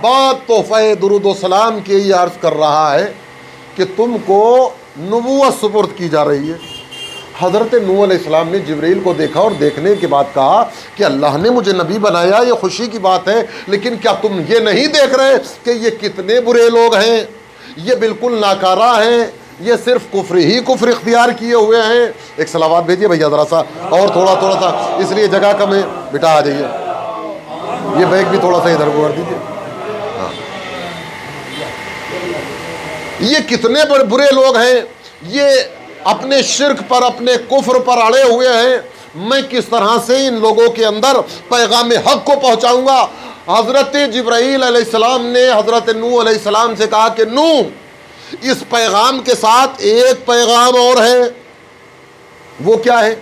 بعد تحفہ درود و سلام کے یہ عرض کر رہا ہے کہ تم کو نبوت سپرد کی جا رہی ہے۔ حضرت نوح علیہ السلام نے جبرائیل کو دیکھا اور دیکھنے کے بعد کہا کہ اللہ نے مجھے نبی بنایا، یہ خوشی کی بات ہے، لیکن کیا تم یہ نہیں دیکھ رہے کہ یہ کتنے برے لوگ ہیں، یہ بالکل ناکارہ ہیں، یہ صرف کفر ہی کفر اختیار کیے ہوئے ہیں۔ ایک صلوات بھیجیے بھیا ذرا سا، اور تھوڑا سا، اس لیے جگہ کم ہے، بیٹا آ جائیے، یہ بیگ بھی تھوڑا سا ادھر کو کر دیجیے۔ ہاں، یہ کتنے برے لوگ ہیں، یہ اپنے شرک پر، اپنے کفر پر اڑے ہوئے ہیں، میں کس طرح سے ان لوگوں کے اندر پیغام حق کو پہنچاؤں گا۔ حضرت جبرائیل علیہ السلام نے حضرت نوح علیہ السلام سے کہا کہ نوح، اس پیغام کے ساتھ ایک پیغام اور ہے۔ وہ کیا ہے؟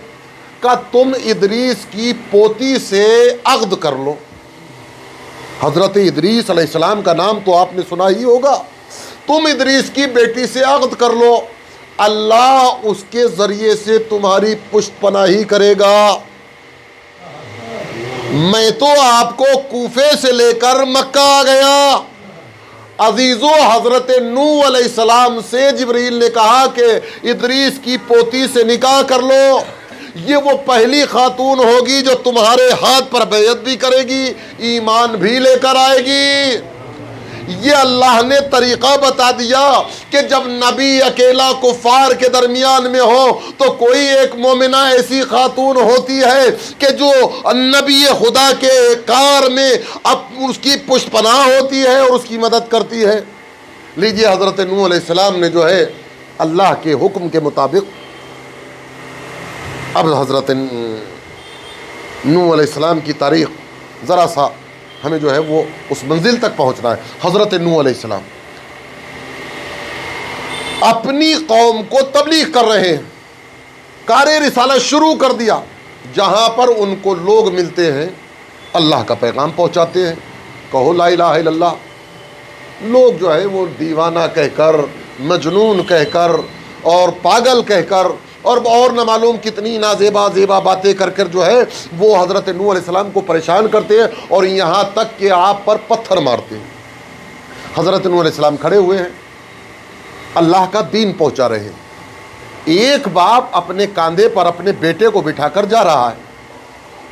کہ تم ادریس کی پوتی سے عقد کر لو۔ حضرت ادریس علیہ السلام کا نام تو آپ نے سنا ہی ہوگا، تم ادریس کی بیٹی سے عقد کر لو، اللہ اس کے ذریعے سے تمہاری پشت پناہی کرے گا۔ میں تو آپ کو کوفے سے لے کر مکہ آ گیا۔ عزیزو، حضرت نوح علیہ السلام سے جبرائیل نے کہا کہ ادریس کی پوتی سے نکاح کر لو، یہ وہ پہلی خاتون ہوگی جو تمہارے ہاتھ پر بیعت بھی کرے گی، ایمان بھی لے کر آئے گی۔ یہ اللہ نے طریقہ بتا دیا کہ جب نبی اکیلا کفار کے درمیان میں ہو تو کوئی ایک مومنہ ایسی خاتون ہوتی ہے کہ جو نبی خدا کے کار میں اب اس کی پشت پناہ ہوتی ہے اور اس کی مدد کرتی ہے۔ لیجئے، حضرت نوح علیہ السلام نے جو ہے اللہ کے حکم کے مطابق، اب حضرت نوح علیہ السلام کی تاریخ ذرا سا ہمیں جو ہے وہ اس منزل تک پہنچنا ہے۔ حضرت نوح علیہ السلام اپنی قوم کو تبلیغ کر رہے ہیں، کار رسالت شروع کر دیا، جہاں پر ان کو لوگ ملتے ہیں اللہ کا پیغام پہنچاتے ہیں، کہو لا الہ الا اللہ۔ لوگ جو ہے وہ دیوانہ کہہ کر، مجنون کہہ کر اور پاگل کہہ کر اور نہ معلوم کتنی نازیبا باتیں کر کر جو ہے وہ حضرت نوح علیہ السلام کو پریشان کرتے ہیں، اور یہاں تک کہ آپ پر پتھر مارتے ہیں۔ حضرت نوح علیہ السلام کھڑے ہوئے ہیں، اللہ کا دین پہنچا رہے ہیں۔ ایک باپ اپنے کاندھے پر اپنے بیٹے کو بٹھا کر جا رہا ہے،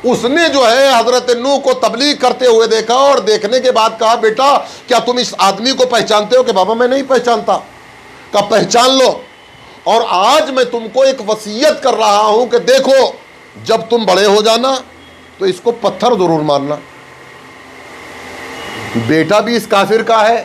اس نے جو ہے حضرت نوح کو تبلیغ کرتے ہوئے دیکھا، اور دیکھنے کے بعد کہا بیٹا کیا تم اس آدمی کو پہچانتے ہو؟ کہ بابا میں نہیں پہچانتا۔ کہا پہچان لو، اور آج میں تم کو ایک وصیت کر رہا ہوں کہ دیکھو جب تم بڑے ہو جانا تو اس کو پتھر ضرور مارنا۔ بیٹا بھی اس کافر کا ہے،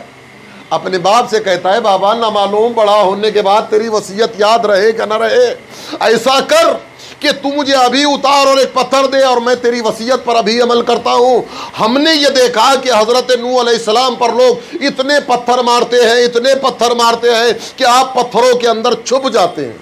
اپنے باپ سے کہتا ہے بابا نہ معلوم بڑا ہونے کے بعد تیری وصیت یاد رہے کہ نہ رہے، ایسا کر کہ تو مجھے ابھی اتار اور ایک پتھر دے اور میں تیری وصیت پر ابھی عمل کرتا ہوں۔ ہم نے یہ دیکھا کہ حضرت نوح علیہ السلام پر لوگ اتنے پتھر مارتے ہیں، اتنے پتھر مارتے ہیں کہ آپ پتھروں کے اندر چھپ جاتے ہیں،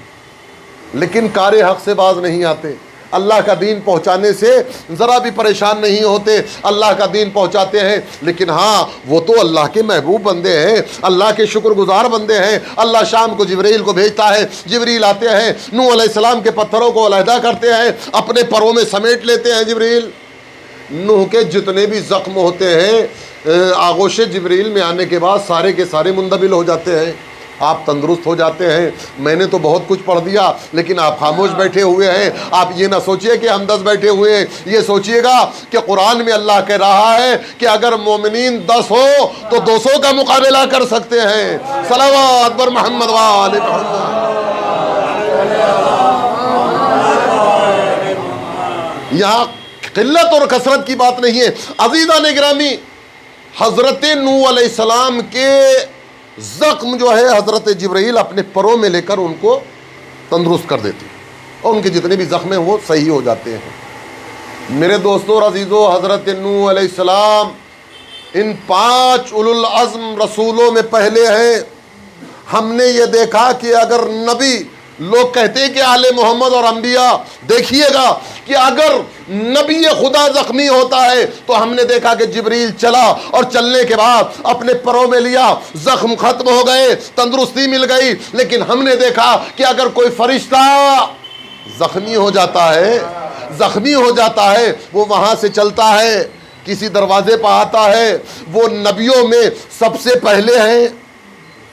لیکن کار حق سے باز نہیں آتے، اللہ کا دین پہنچانے سے ذرا بھی پریشان نہیں ہوتے، اللہ کا دین پہنچاتے ہیں۔ لیکن ہاں، وہ تو اللہ کے محبوب بندے ہیں، اللہ کے شکر گزار بندے ہیں۔ اللہ شام کو جبرائیل کو بھیجتا ہے، جبرائیل آتے ہیں، نوح علیہ السلام کے پتھروں کو علیحدہ کرتے ہیں، اپنے پروں میں سمیٹ لیتے ہیں جبرائیل۔ نوح کے جتنے بھی زخم ہوتے ہیں آغوش جبرائیل میں آنے کے بعد سارے کے سارے مندمل ہو جاتے ہیں، آپ تندرست ہو جاتے ہیں۔ میں نے تو بہت کچھ پڑھ دیا، لیکن آپ خاموش بیٹھے ہوئے ہیں۔ آپ یہ نہ سوچئے کہ ہم 10 بیٹھے ہوئے ہیں، یہ سوچئے گا کہ قرآن میں اللہ کہہ رہا ہے کہ اگر مومنین 10 ہو تو 200 کا مقابلہ کر سکتے ہیں۔ صلوات بر محمد وآل محمد۔ یہاں قلت اور کثرت کی بات نہیں ہے۔ عزیزان گرامی، حضرت نوح علیہ السلام کے زخم جو ہے حضرت جبرائیل اپنے پروں میں لے کر ان کو تندرست کر دیتے ہیں، اور ان کے جتنے بھی زخم ہیں وہ صحیح ہو جاتے ہیں۔ میرے دوستو اور عزیزو، حضرت نوح علیہ السلام ان 5 اولو العزم رسولوں میں پہلے ہیں۔ ہم نے یہ دیکھا کہ اگر نبی، لوگ کہتے ہیں کہ آل محمد اور انبیاء، دیکھیے گا کہ اگر نبی خدا زخمی ہوتا ہے تو ہم نے دیکھا کہ جبرائیل چلا اور چلنے کے بعد اپنے پروں میں لیا، زخم ختم ہو گئے، تندرستی مل گئی۔ لیکن ہم نے دیکھا کہ اگر کوئی فرشتہ زخمی ہو جاتا ہے وہ وہاں سے چلتا ہے کسی دروازے پر آتا ہے وہ نبیوں میں سب سے پہلے ہیں،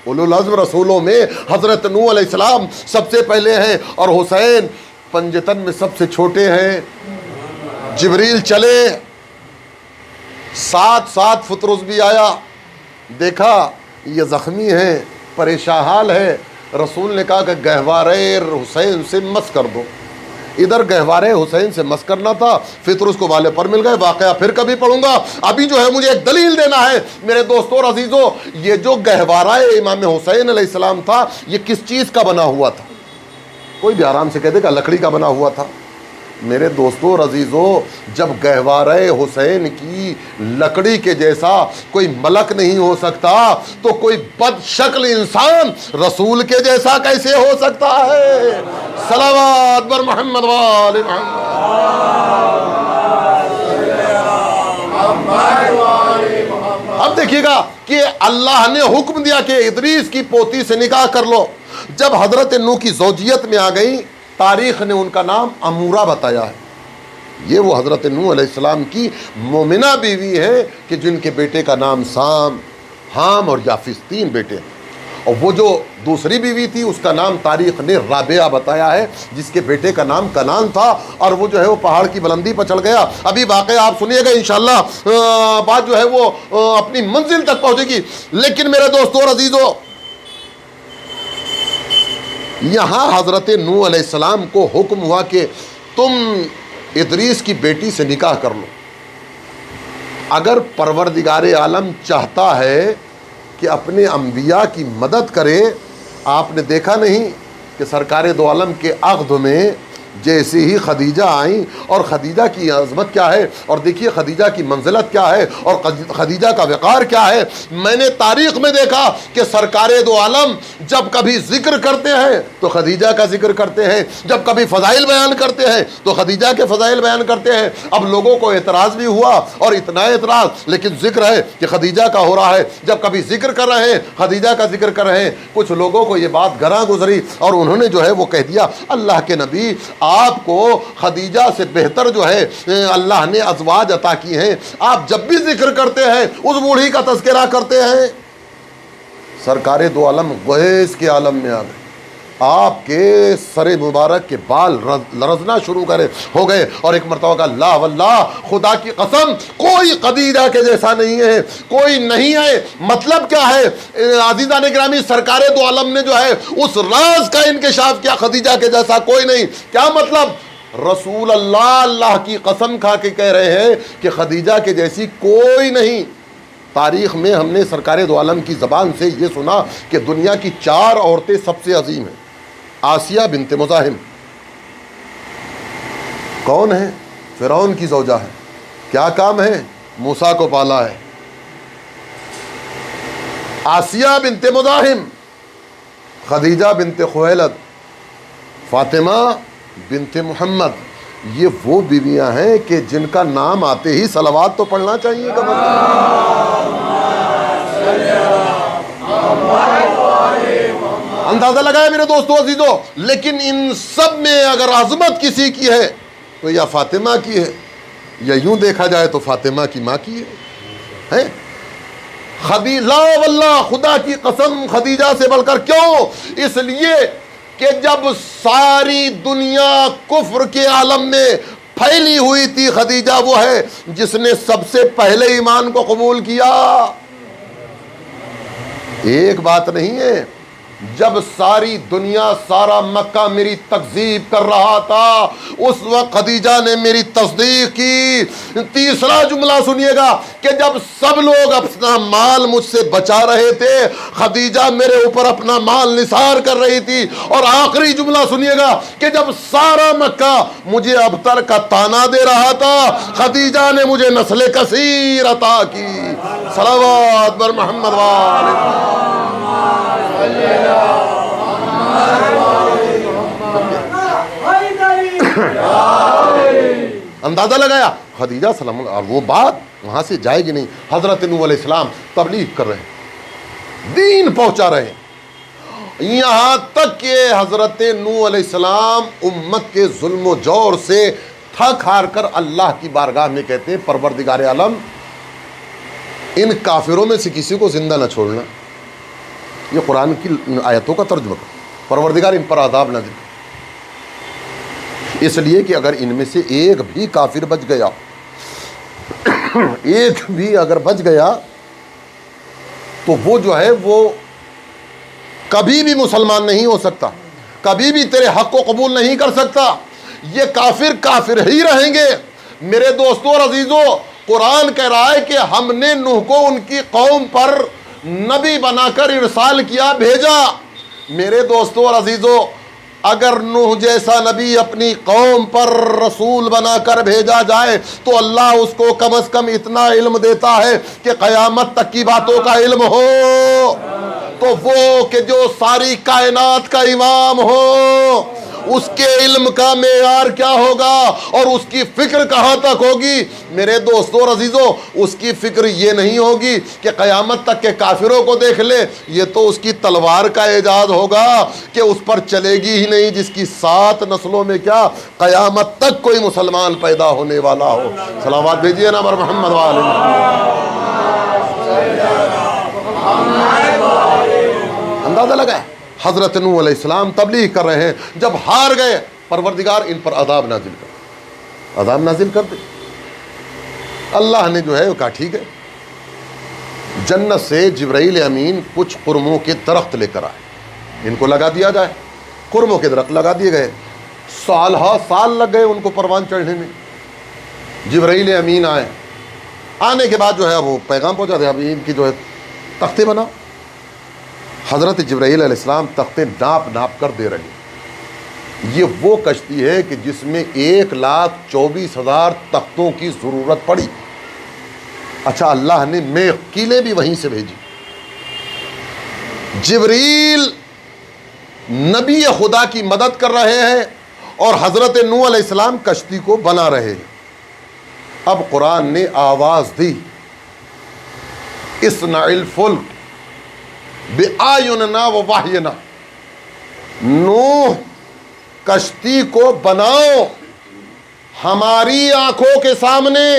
اولو العزم رسولوں میں حضرت نوح علیہ السلام سب سے پہلے ہیں، اور حسین پنجتن میں سب سے چھوٹے ہیں۔ جبریل چلے، 7 فٹ رزبی آیا، دیکھا یہ زخمی ہے، پریشان حال ہے، رسول نے کہا کہ گہوارے حسین سے مس کر دو۔ ادھر گہوارے حسین سے مس کرنا تھا، فطر اس کو والے پر مل گئے۔ واقعہ پھر کبھی پڑھوں گا، ابھی جو ہے مجھے ایک دلیل دینا ہے میرے دوستوں اور عزیزوں۔ یہ جو گہوارہ امام حسین علیہ السلام تھا یہ کس چیز کا بنا ہوا تھا؟ کوئی بھی آرام سے کہہ دے گا لکڑی کا بنا ہوا تھا۔ میرے دوستوں اور عزیزوں، جب گہوارہ حسین کی لکڑی کے جیسا کوئی ملک نہیں ہو سکتا تو کوئی بد شکل انسان رسول کے جیسا کیسے ہو سکتا ہے؟ صلوات بر محمد وآل محمد۔ اب دیکھیے گا کہ اللہ نے حکم دیا کہ ادریس کی پوتی سے نکاح کر لو۔ جب حضرت نوح کی زوجیت میں آ گئی، تاریخ نے ان کا نام امورہ بتایا ہے۔ یہ وہ حضرت نوح علیہ السلام کی مومنہ بیوی ہے کہ جن کے بیٹے کا نام سام، حام اور یافس، 3 بیٹے ہیں۔ اور وہ جو دوسری بیوی تھی اس کا نام تاریخ نے رابعہ بتایا ہے، جس کے بیٹے کا نام کنان تھا، اور وہ جو ہے وہ پہاڑ کی بلندی پر چڑھ گیا۔ ابھی واقعہ آپ سنیے گا انشاءاللہ، بات جو ہے وہ اپنی منزل تک پہنچے گی۔ لیکن میرے دوستوں اور عزیزوں، یہاں حضرت نوح علیہ السلام کو حکم ہوا کہ تم ادریس کی بیٹی سے نکاح کر لو۔ اگر پروردگار عالم چاہتا ہے کہ اپنے انبیاء کی مدد کرے، آپ نے دیکھا نہیں کہ سرکار دو عالم کے عقد میں جیسے ہی خدیجہ آئیں، اور خدیجہ کی عظمت کیا ہے، اور دیکھیے خدیجہ کی منزلت کیا ہے، اور خدیجہ کا وقار کیا ہے۔ میں نے تاریخ میں دیکھا کہ سرکار دو عالم جب کبھی ذکر کرتے ہیں تو خدیجہ کا ذکر کرتے ہیں، جب کبھی فضائل بیان کرتے ہیں تو خدیجہ کے فضائل بیان کرتے ہیں۔ اب لوگوں کو اعتراض بھی ہوا، اور اتنا اعتراض، لیکن ذکر ہے کہ خدیجہ کا ہو رہا ہے۔ جب کبھی ذکر کر رہے ہیں خدیجہ کا ذکر کر رہے ہیں۔ کچھ لوگوں کو یہ بات گراں گزری اور انہوں نے جو ہے وہ کہہ دیا، اللہ کے نبی، آپ کو خدیجہ سے بہتر جو ہے اللہ نے ازواج عطا کی ہیں، آپ جب بھی ذکر کرتے ہیں اس بوڑھی کا تذکرہ کرتے ہیں۔ سرکار دو عالم غیظ کے عالم میں آ گئے، آپ کے سر مبارک کے بال لرزنا شروع ہو گئے، اور ایک مرتبہ کہا، لا واللہ، خدا کی قسم، کوئی خدیجہ کے جیسا نہیں ہے، کوئی نہیں ہے۔ مطلب کیا ہے عزیزان گرامی؟ سرکار دو عالم نے جو ہے اس راز کا انکشاف کیا، خدیجہ کے جیسا کوئی نہیں۔ کیا مطلب؟ رسول اللہ کی قسم کھا کے کہہ رہے ہیں کہ خدیجہ کے جیسی کوئی نہیں۔ تاریخ میں ہم نے سرکار دو عالم کی زبان سے یہ سنا کہ دنیا کی 4 عورتیں سب سے عظیم ہیں۔ آسیہ بنت مزاحم کون ہے؟ فرعون کی زوجہ ہے۔ کیا کام ہے؟ موسیٰ کو پالا ہے۔ آسیہ بنت مزاحم، خدیجہ بنت خویلد، فاطمہ بنت محمد، یہ وہ بیویاں ہیں کہ جن کا نام آتے ہی صلوات تو پڑھنا چاہیے کا اندازہ لگایا میرے دوستو عزیزو۔ لیکن ان سب میں اگر عظمت کسی کی ہے تو یا فاطمہ کی ہے، یا یوں دیکھا جائے تو فاطمہ کی ماں کی ہے۔ لا واللہ، خدا کی قسم، خدیجہ سے بڑھ کر۔ کیوں؟ اس لیے کہ جب ساری دنیا کفر کے عالم میں پھیلی ہوئی تھی، خدیجہ وہ ہے جس نے سب سے پہلے ایمان کو قبول کیا۔ ایک بات نہیں ہے، جب ساری دنیا، سارا مکہ میری تکذیب کر رہا تھا، اس وقت خدیجہ نے میری تصدیق کی۔ تیسرا جملہ سنیے گا کہ جب سب لوگ اپنا مال مجھ سے بچا رہے تھے، خدیجہ میرے اوپر اپنا مال نثار کر رہی تھی۔ اور آخری جملہ سنیے گا کہ جب سارا مکہ مجھے ابتر کا تانا دے رہا تھا، خدیجہ نے مجھے نسل کثیر عطا کی۔ صلوات بر محمد وآل اندازہ لگایا خدیجہ سلام اللہ، اور وہ بات وہاں سے جائے گی نہیں۔ حضرت نوح علیہ السلام تبلیغ کر رہے ہیں، دین پہنچا رہے ہیں، یہاں تک کہ حضرت نوح علیہ السلام امت کے ظلم و جور سے تھک ہار کر اللہ کی بارگاہ میں کہتے ہیں پروردگار عالم ان کافروں میں سے کسی کو زندہ نہ چھوڑنا. یہ قرآن کی آیتوں کا ترجمہ کر. پروردگار ان پر عذاب نازل کر، اس لیے کہ اگر ان میں سے ایک بھی کافر بچ گیا، ایک بھی اگر بچ گیا تو وہ جو ہے وہ کبھی بھی مسلمان نہیں ہو سکتا، کبھی بھی تیرے حق کو قبول نہیں کر سکتا. یہ کافر کافر ہی رہیں گے. میرے دوستوں اور عزیزوں، قرآن کہہ رہا ہے کہ ہم نے نوح کو ان کی قوم پر نبی بنا کر ارسال کیا، بھیجا. میرے دوستوں اور عزیزوں، اگر نوح جیسا نبی اپنی قوم پر رسول بنا کر بھیجا جائے تو اللہ اس کو کم از کم اتنا علم دیتا ہے کہ قیامت تک کی باتوں کا علم ہو. تو وہ کہ جو ساری کائنات کا امام ہو، اس کے علم کا معیار کیا ہوگا اور اس کی فکر کہاں تک ہوگی؟ میرے دوستوں اور عزیزوں، اس کی فکر یہ نہیں ہوگی کہ قیامت تک کے کافروں کو دیکھ لے. یہ تو اس کی تلوار کا اعجاز ہوگا کہ اس پر چلے گی ہی نہیں جس کی 7 نسلوں میں کیا قیامت تک کوئی مسلمان پیدا ہونے والا ہو. صلوات بھیجیے نا بر محمد وآل محمد. اندازہ لگا ہے حضرت نوح علیہ السلام تبلیغ کر رہے ہیں، جب ہار گئے پروردگار ان پر عذاب نازل کر، عذاب نازل کر دے. اللہ نے جو ہے وہ کہا ٹھیک ہے، جنت سے جبرائیل امین کچھ قرموں کے درخت لے کر آئے، ان کو لگا دیا جائے. قرموں کے درخت لگا دیے گئے، سال لگ گئے ان کو پروان چڑھنے میں. جبرائیل امین آئے، آنے کے بعد جو ہے وہ پیغام پہنچا دیا، اب ان کی جو ہے تختے بناؤ. حضرت جبرائیل علیہ السلام تختے ناپ کر دے رہے ہیں. یہ وہ کشتی ہے کہ جس میں 1,24,000 تختوں کی ضرورت پڑی. اچھا، اللہ نے میخیلیں بھی وہیں سے بھیجی. جبریل نبی خدا کی مدد کر رہے ہیں اور حضرت نوح علیہ السلام کشتی کو بنا رہے ہیں. اب قرآن نے آواز دی، اصنع الفلک بِأَعْيُنِنَا وَوَحْيِنَا، نوح کشتی کو بناؤ ہماری آنکھوں کے سامنے،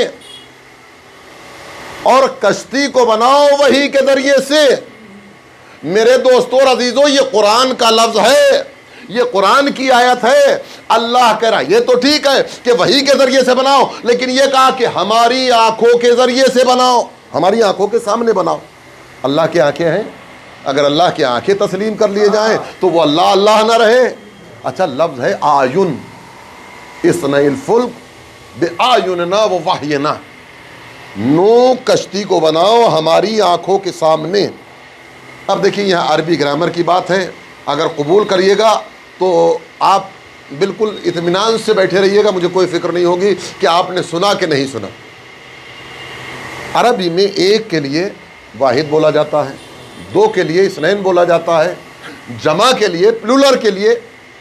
اور کشتی کو بناؤ وحی کے ذریعے سے. میرے دوستوں اور عزیزوں، یہ قرآن کا لفظ ہے، یہ قرآن کی آیت ہے. اللہ کہہ رہا یہ تو ٹھیک ہے کہ وحی کے ذریعے سے بناؤ، لیکن یہ کہا کہ ہماری آنکھوں کے ذریعے سے بناؤ، ہماری آنکھوں کے سامنے بناؤ. اللہ کی آنکھیں ہیں، اگر اللہ کی آنکھیں تسلیم کر لیے جائیں تو وہ اللہ نہ رہے. اچھا، لفظ ہے آیون، اصنع الفلک بِأَعْيُنِنَا وَوَحْيِنَا، نو کشتی کو بناؤ ہماری آنکھوں کے سامنے. اب دیکھیں یہاں عربی گرامر کی بات ہے، اگر قبول کریے گا تو آپ بالکل اطمینان سے بیٹھے رہیے گا، مجھے کوئی فکر نہیں ہوگی کہ آپ نے سنا کہ نہیں سنا. عربی میں ایک کے لیے واحد بولا جاتا ہے، 2 کے لیے اثنین بولا جاتا ہے، جمع کے لیے پلولر کے لیے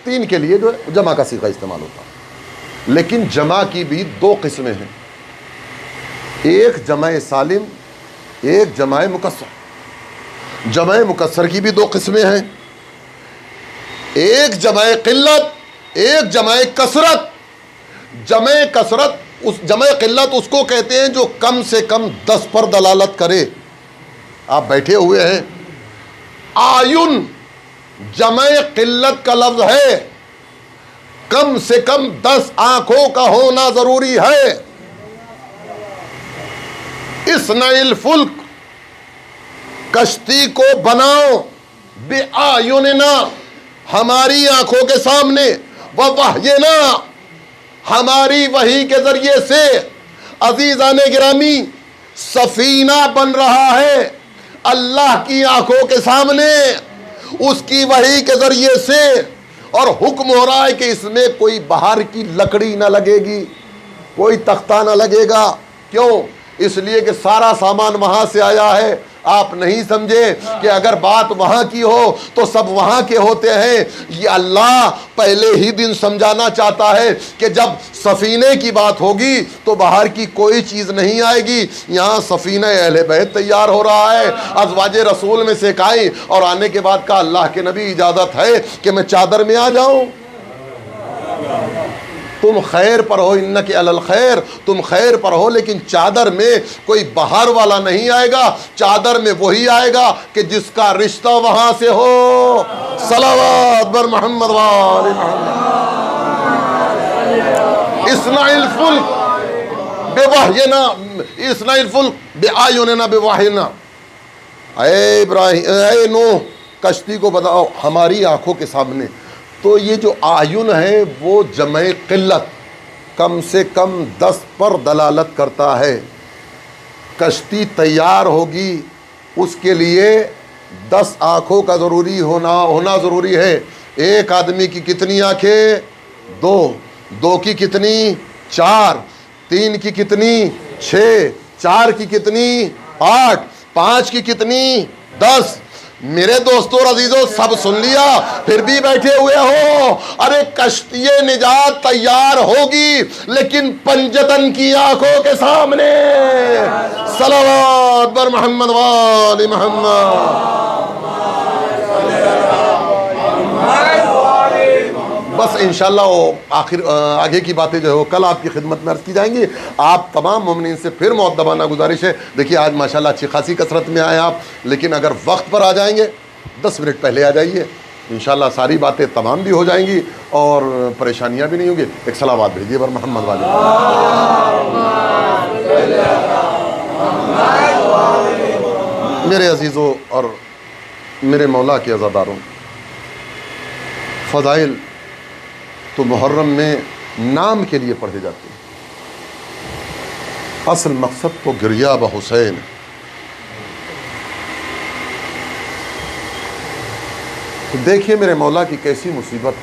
3 کے لیے جو ہے جمع کا صیغہ استعمال ہوتا ہے. لیکن جمع کی بھی 2 قسمیں ہیں، ایک جمع سالم، ایک جمع مکسر. جمع مکسر کی بھی 2 قسمیں ہیں، ایک جمع قلت، ایک جمع کثرت. جمع کثرت، جمع قلت اس کو کہتے ہیں جو کم سے کم 10 پر دلالت کرے. آپ بیٹھے ہوئے ہیں، آیون جمع قلت کا لفظ ہے، کم سے کم 10 آنکھوں کا ہونا ضروری ہے. اصنع الفلک، کشتی کو بناؤ، بِأَعْيُنِنَا، ہماری آنکھوں کے سامنے، وَوَحْيِنَا، ہماری وحی کے ذریعے سے. عزیزان گرامی، سفینہ بن رہا ہے اللہ کی آنکھوں کے سامنے، اس کی وحی کے ذریعے سے، اور حکم ہو رہا ہے کہ اس میں کوئی باہر کی لکڑی نہ لگے گی، کوئی تختہ نہ لگے گا. کیوں؟ اس لیے کہ سارا سامان وہاں سے آیا ہے. آپ نہیں سمجھے کہ اگر بات وہاں کی ہو تو سب وہاں کے ہوتے ہیں. یہ اللہ پہلے ہی دن سمجھانا چاہتا ہے کہ جب سفینے کی بات ہوگی تو باہر کی کوئی چیز نہیں آئے گی. یہاں سفینہ اہل بیت تیار ہو رہا ہے، ازواج رسول میں سے ایک آئی اور آنے کے بعد کہا اللہ کے نبی اجازت ہے کہ میں چادر میں آ جاؤں. تم خیر پر ہو، انک علی الخیر، تم خیر پر ہو، لیکن چادر میں کوئی باہر والا نہیں آئے گا، چادر میں وہی آئے گا کہ جس کا رشتہ وہاں سے ہو۔ صلوات بر محمد و آل محمد۔ اصنع الفلک بوحینا، اصنع الفلک بآیوننا بوحینا۔ اے ابراہیم، اے نوح، کشتی کو بتاؤ ہماری آنکھوں کے سامنے۔ تو یہ جو آیون ہے وہ جمع قلت، کم سے کم 10 پر دلالت کرتا ہے۔ کشتی تیار ہوگی اس کے لیے 10 آنکھوں کا ہونا ضروری ہے۔ ایک آدمی کی کتنی آنکھیں؟ 2، 2 کی کتنی؟ 4، 3 کی کتنی؟ 6، 4 کی کتنی؟ 8، 5 کی کتنی؟ 10۔ میرے دوستو اور عزیزو، سب سن لیا پھر بھی بیٹھے ہوئے ہو؟ ارے کشتی نجات تیار ہوگی لیکن پنجتن کی آنکھوں کے سامنے۔ صلوات بر محمد و آل محمد۔ بس انشاءاللہ وہ آگے کی باتیں جو ہے وہ کل آپ کی خدمت میں عرض کی جائیں گی۔ آپ تمام مومنین سے پھر مؤدبانہ گزارش ہے، دیکھیے آج ماشاءاللہ اچھی خاصی کثرت میں آئے آپ، لیکن اگر وقت پر آ جائیں گے 10 منٹ پہلے آ جائیے، انشاءاللہ ساری باتیں تمام بھی ہو جائیں گی اور پریشانیاں بھی نہیں ہوں گی۔ ایک صلوات بھیجیے بر محمد والے۔ میرے عزیزوں اور میرے مولا کے عزاداروں، فضائل تو محرم میں نام کے لیے پڑھے جاتے ہیں، اصل مقصد تو گریاب حسین۔ تو دیکھیے میرے مولا کی کیسی مصیبت۔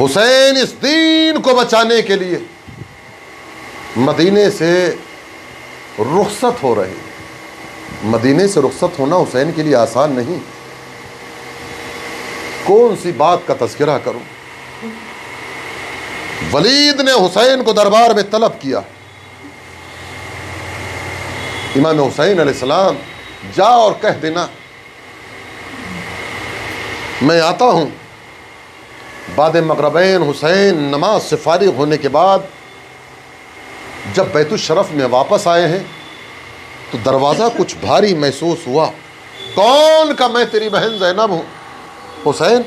حسین اس دین کو بچانے کے لیے مدینے سے رخصت ہو رہے ہیں۔ مدینے سے رخصت ہونا حسین کے لیے آسان نہیں۔ کون سی بات کا تذکرہ کروں؟ ولید نے حسین کو دربار میں طلب کیا، امام حسین علیہ السلام جا اور کہہ دینا میں آتا ہوں۔ بعد مغربین حسین نماز سے فارغ ہونے کے بعد جب بیت الشرف میں واپس آئے ہیں تو دروازہ کچھ بھاری محسوس ہوا۔ کون کا؟ میں تیری بہن زینب ہوں۔ حسین،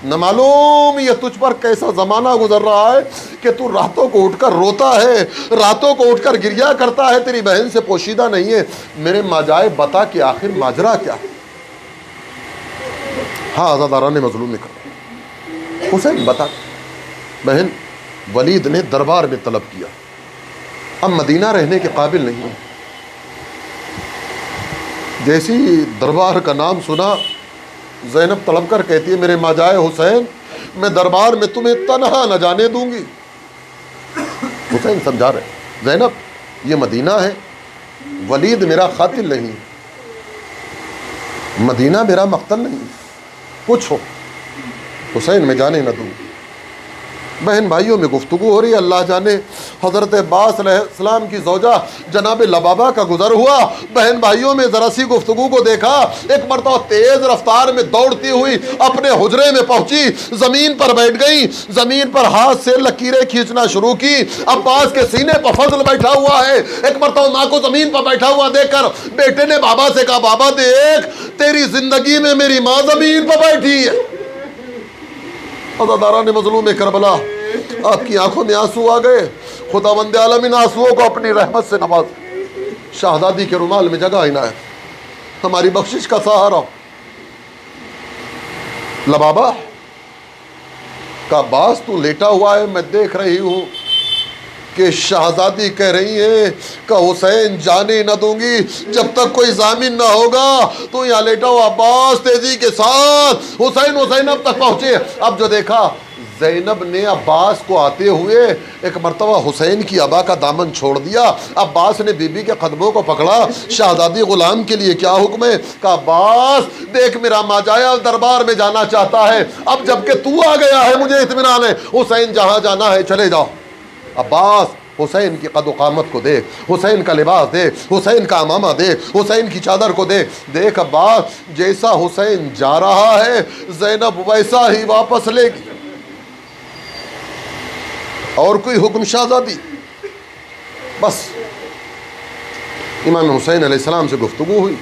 نہ معلوم یہ تجھ پر کیسا زمانہ گزر رہا ہے کہ تو راتوں کو اٹھ کر روتا ہے، راتوں کو اٹھ کر گریا کرتا ہے، تیری بہن سے پوشیدہ نہیں ہے۔ میرے ماجائے بتا کہ آخر ماجرا کیا ہے؟ ہاں عزاداران مظلوم نے کہا، حسین بتا۔ بہن، ولید نے دربار میں طلب کیا، اب مدینہ رہنے کے قابل نہیں ہے۔ جیسی دربار کا نام سنا، زینب تڑپ کر کہتی ہے میرے ماجائے حسین، میں دربار میں تمہیں تنہا نہ جانے دوں گی۔ حسین سمجھا رہے، زینب یہ مدینہ ہے، ولید میرا قاتل نہیں، مدینہ میرا مقتل نہیں، کچھ ہو حسین میں جانے نہ دوں۔ بہن بھائیوں میں گفتگو ہو رہی ہے، اللہ جانے حضرت عباس علیہ السلام کی زوجہ جناب لبابہ کا گزر ہوا۔ بہن بھائیوں میں ذرا سی گفتگو کو دیکھا، ایک مرتبہ تیز رفتار میں دوڑتی ہوئی اپنے حجرے میں پہنچی، زمین پر بیٹھ گئی، زمین پر ہاتھ سے لکیریں کھینچنا شروع کی۔ عباس کے سینے پر فضل بیٹھا ہوا ہے، ایک مرتبہ ماں کو زمین پر بیٹھا ہوا دیکھ کر بیٹے نے بابا سے کہا بابا دیکھ تیری زندگی میں میری ماں زمین پر بیٹھی ہے۔ عزاداران مظلوم کربلا، آپ کی آنکھوں میں آنسو آ گئے، خداوند عالم ان آنسوؤں کو اپنی رحمت سے نواز، شہزادی کے رومال میں جگہ عنایت، ہماری بخشش کا سہارا۔ لبابہ کا باس تو لیٹا ہوا ہے، میں دیکھ رہی ہوں کہ شہزادی کہہ رہی ہے کہ حسین جانے نہ دوں گی جب تک کوئی ضامن نہ ہوگا۔ تو یہاں لیٹا ہوا عباس تیزی کے ساتھ حسین حسین اب تک پہنچے۔ اب جو دیکھا زینب نے عباس کو آتے ہوئے ایک مرتبہ حسین کی ابا کا دامن چھوڑ دیا۔ عباس نے بی بی کے قدموں کو پکڑا، شہزادی غلام کے لیے کیا حکم ہے؟ کہا عباس دیکھ میرا ماجایا دربار میں جانا چاہتا ہے، اب جب کہ تو آ گیا ہے مجھے اطمینان ہے، حسین جہاں جانا ہے چلے جاؤ۔ عباس حسین کی قد و قامت کو دیکھ، حسین کا لباس دیکھ، حسین کا امامہ دیکھ، حسین کی چادر کو دیکھ۔ دیکھ عباس جیسا حسین جا رہا ہے زینب ویسا ہی واپس لے گی۔ اور کوئی حکم شہزادی؟ بس امام حسین علیہ السلام سے گفتگو ہوئی.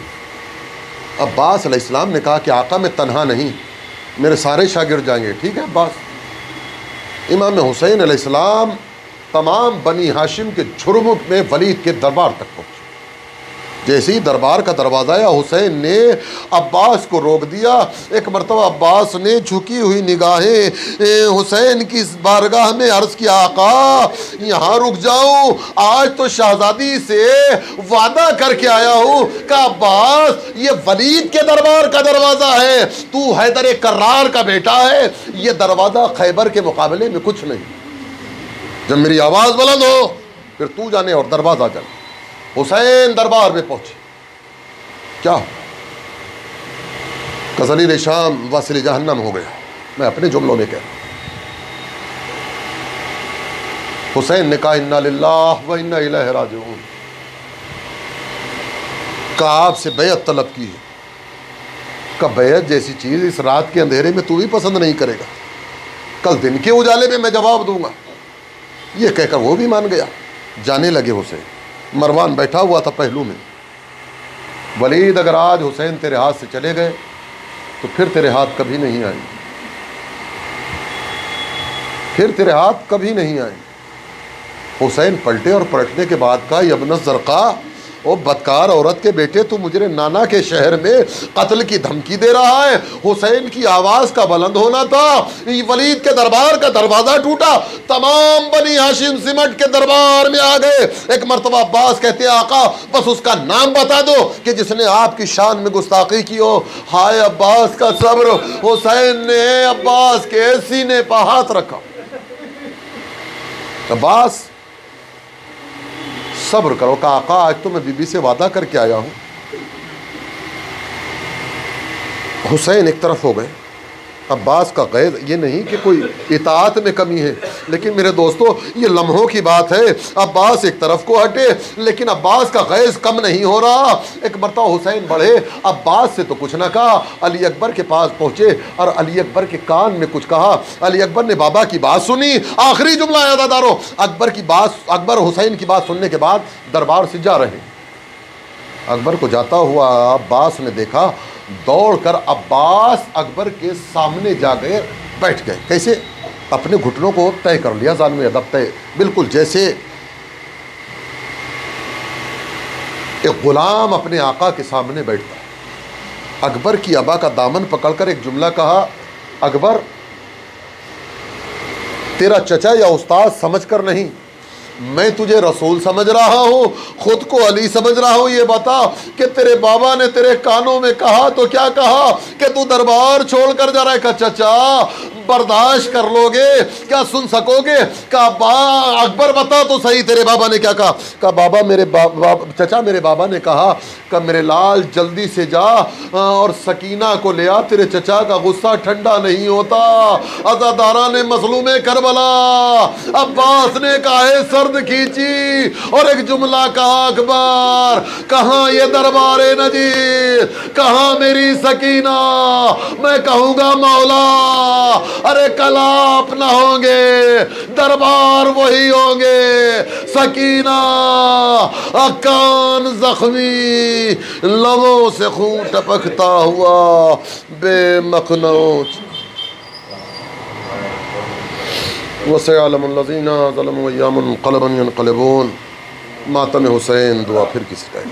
عباس علیہ السلام نے کہا کہ آقا میں تنہا نہیں، میرے سارے شاگرد جائیں گے. ٹھیک ہے عباس. امام حسین علیہ السلام تمام بنی ہاشم کے جھرمٹ میں ولید کے دربار تک پہنچے. جیسے ہی دربار کا دروازہ آیا، حسین نے عباس کو روک دیا. ایک مرتبہ عباس نے جھکی ہوئی نگاہیں حسین کی بارگاہ میں عرض کیا، آقا یہاں رک جاؤں، آج تو شہزادی سے وعدہ کر کے آیا ہوں کہ عباس یہ ولید کے دربار کا دروازہ ہے، تو حیدر کرار کا بیٹا ہے، یہ دروازہ خیبر کے مقابلے میں کچھ نہیں. جب میری آواز بلند ہو پھر تو جانے اور دروازہ جانے. حسین دربار میں پہنچے. کیا کزلیل شام واصل جہنم ہو گیا. میں اپنے جملوں میں کہہ رہا ہوں. حسین نے کہا انا للہ و انا الیہ راجعون. کہا آپ سے بیعت طلب کی ہے. کہ بیعت جیسی چیز اس رات کے اندھیرے میں تو بھی پسند نہیں کرے گا، کل دن کے اجالے میں میں جواب دوں گا. یہ کہہ کر وہ بھی مان گیا. جانے لگے حسین. مروان بیٹھا ہوا تھا پہلو میں. ولید اگر آج حسین تیرے ہاتھ سے چلے گئے تو پھر تیرے ہاتھ کبھی نہیں آئیں، پھر تیرے ہاتھ کبھی نہیں آئیں. حسین پلٹے اور پلٹنے کے بعد کہا یا ابن الزرقاء، او بدکار عورت کے بیٹے، تو مجھے نانا کے شہر میں قتل کی دھمکی دے رہا ہے. حسین کی آواز کا بلند ہونا تھا. ولید کے دربار کا دروازہ ٹوٹا. تمام بنی ہاشم سمٹ کے دربار میں آ گئے. ایک مرتبہ عباس کہتے ہیں آقا بس اس کا نام بتا دو کہ جس نے آپ کی شان میں گستاخی کی ہو. ہائے عباس کا صبر. حسین نے عباس کے سینے پہ ہاتھ رکھا. عباس صبر کرو. کہ آقا آج تو میں بی بی سے وعدہ کر کے آیا ہوں. حسین ایک طرف ہو گئے. عباس کا غیظ، یہ نہیں کہ کوئی اطاعت میں کمی ہے، لیکن میرے دوستو یہ لمحوں کی بات ہے. عباس ایک طرف کو ہٹے لیکن عباس کا غیظ کم نہیں ہو رہا. ایک مرتبہ حسین بڑھے. عباس سے تو کچھ نہ کہا، علی اکبر کے پاس پہنچے اور علی اکبر کے کان میں کچھ کہا. علی اکبر نے بابا کی بات سنی. آخری جملہ یاد دارو، اکبر حسین کی بات سننے کے بعد دربار سے جا رہے. اکبر کو جاتا ہوا عباس نے دیکھا. دوڑ کر عباس اکبر کے سامنے جا گئے، بیٹھ گئے. کیسے؟ اپنے گھٹنوں کو طے کر لیا. ظالم ادب طے، بالکل جیسے ایک غلام اپنے آقا کے سامنے بیٹھتا ہے. اکبر کی ابا کا دامن پکڑ کر ایک جملہ کہا، اکبر تیرا چچا یا استاد سمجھ کر نہیں، میں تجھے رسول سمجھ رہا ہوں، خود کو علی سمجھ رہا ہوں. یہ بتا کہ تیرے بابا نے تیرے کانوں میں کہا تو کیا کہا کہ تو دربار چھوڑ کر جا رہا ہے؟ کہ چچا برداشت کر لو گے؟ کیا سن سکو گے؟ کہ اکبر بتا تو صحیح تیرے بابا نے کیا کہا؟ کہ چچا میرے بابا نے کہا کہ میرے لال جلدی سے جا اور سکینہ کو لے آ، تیرے چچا کا غصہ ٹھنڈا نہیں ہوتا. عزاداران مظلوم کربلا. عباس نے کہا ہے سرد کھینچی اور ایک جملہ کہا، اکبر کہاں یہ دربار نجیب، کہاں میری سکینہ؟ میں کہوں گا مولا ارے کلاپ نہ ہوں گے، دربار وہی ہوں گے. سکینہ کان زخمی، لبوں سے خون ٹپکتا ہوا بے مخنوط. وَسَيَعْلَمُ الَّذِينَ ظَلَمُوا أَيَّ مُنقَلَبٍ يَنقَلِبُونَ. ماتم حسین دعا پھر کسی ٹائم.